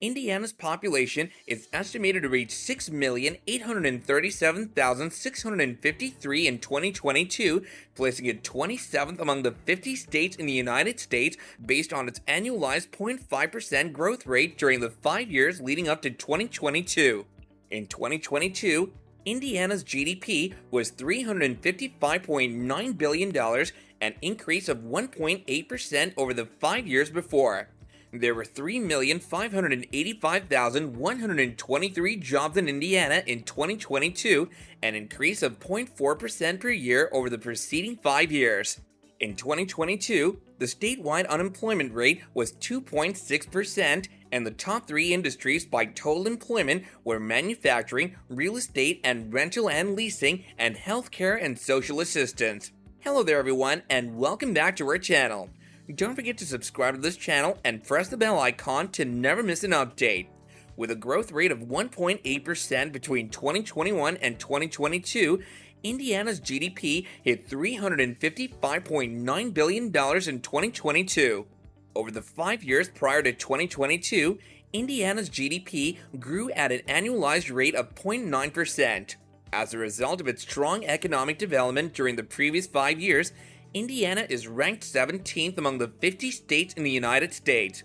Indiana's population is estimated to reach 6,837,653 in 2022, placing it 27th among the 50 states in the United States based on its annualized 0.5% growth rate during the 5 years leading up to 2022. In 2022, Indiana's GDP was $355.9 billion, an increase of 1.8% over the 5 years before. There were 3,585,123 jobs in Indiana in 2022, an increase of 0.4% per year over the preceding 5 years. In 2022, the statewide unemployment rate was 2.6%, and the top three industries by total employment were manufacturing, real estate and rental and leasing, and healthcare and social assistance. Hello there everyone, and welcome back to our channel. Don't forget to subscribe to this channel and press the bell icon to never miss an update. With a growth rate of 1.8% between 2021 and 2022, Indiana's GDP hit $355.9 billion in 2022. Over the 5 years prior to 2022, Indiana's GDP grew at an annualized rate of 0.9%. As a result of its strong economic development during the previous 5 years, Indiana is ranked 17th among the 50 states in the United States.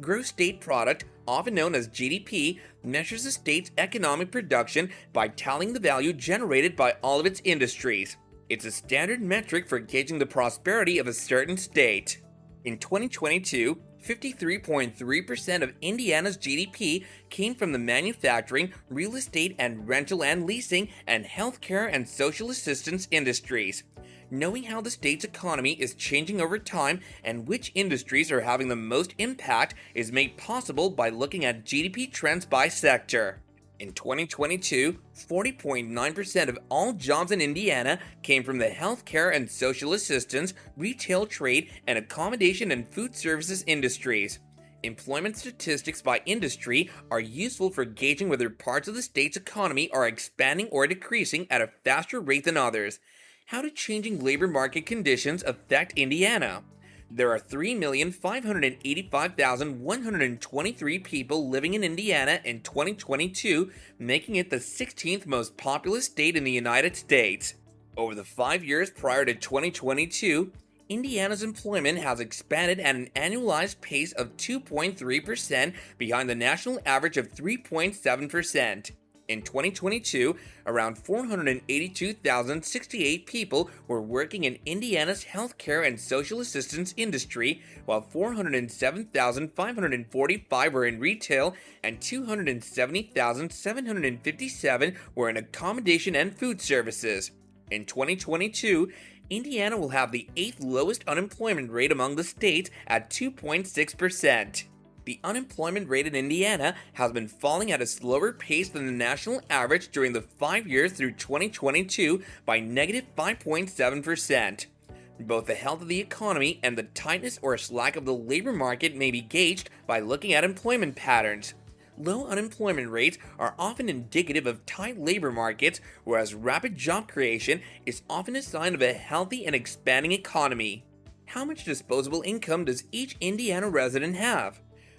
Gross state product, often known as GDP, measures a state's economic production by tallying the value generated by all of its industries. It's a standard metric for gauging the prosperity of a certain state. In 2022, 53.3% of Indiana's GDP came from the manufacturing, real estate and rental and leasing, and healthcare and social assistance industries. Knowing how the state's economy is changing over time and which industries are having the most impact is made possible by looking at GDP trends by sector. In 2022, 40.9% of all jobs in Indiana came from the healthcare and social assistance, retail trade, and accommodation and food services industries. Employment statistics by industry are useful for gauging whether parts of the state's economy are expanding or decreasing at a faster rate than others. How do changing labor market conditions affect Indiana? There are 3,585,123 people living in Indiana in 2022, making it the 16th most populous state in the United States. Over the 5 years prior to 2022, Indiana's employment has expanded at an annualized pace of 2.3%, behind the national average of 3.7%. In 2022, around 482,068 people were working in Indiana's healthcare and social assistance industry, while 407,545 were in retail and 270,757 were in accommodation and food services. In 2022, Indiana will have the 8th lowest unemployment rate among the states at 2.6%. The unemployment rate in Indiana has been falling at a slower pace than the national average during the 5 years through 2022 by -5.7%. Both the health of the economy and the tightness or slack of the labor market may be gauged by looking at employment patterns. Low unemployment rates are often indicative of tight labor markets, whereas rapid job creation is often a sign of a healthy and expanding economy. How much disposable income does each Indiana resident have?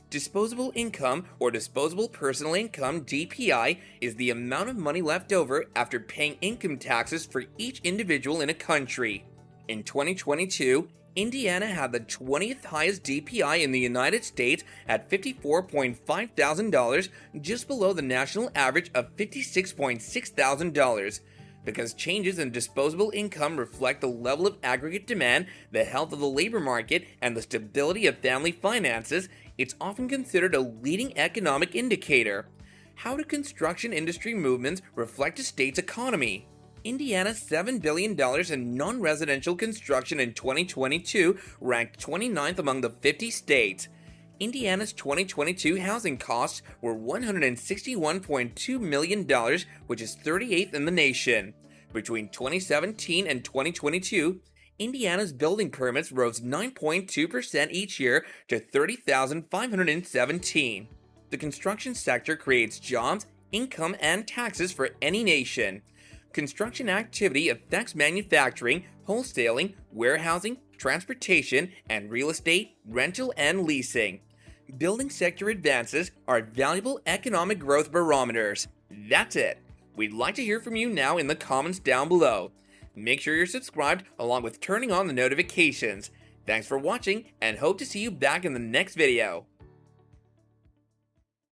Disposable income, or disposable personal income (DPI), is the amount of money left over after paying income taxes for each individual in a country. In 2022, Indiana had the 20th highest DPI in the United States at $54,500, just below the national average of $56,600. Because changes in disposable income reflect the level of aggregate demand, the health of the labor market, and the stability of family finances, it's often considered a leading economic indicator. How do construction industry movements reflect a state's economy? Indiana's $7 billion in non-residential construction in 2022 ranked 29th among the 50 states. Indiana's 2022 housing costs were $161.2 million, which is 38th in the nation. Between 2017 and 2022, Indiana's building permits rose 9.2% each year to 30,517. The construction sector creates jobs, income, and taxes for any nation. Construction activity affects manufacturing, wholesaling, warehousing, transportation, and real estate, rental, and leasing. Building sector advances are valuable economic growth barometers. That's it. We'd like to hear from you now in the comments down below. Make sure you're subscribed along with turning on the notifications. Thanks for watching and hope to see you back in the next video.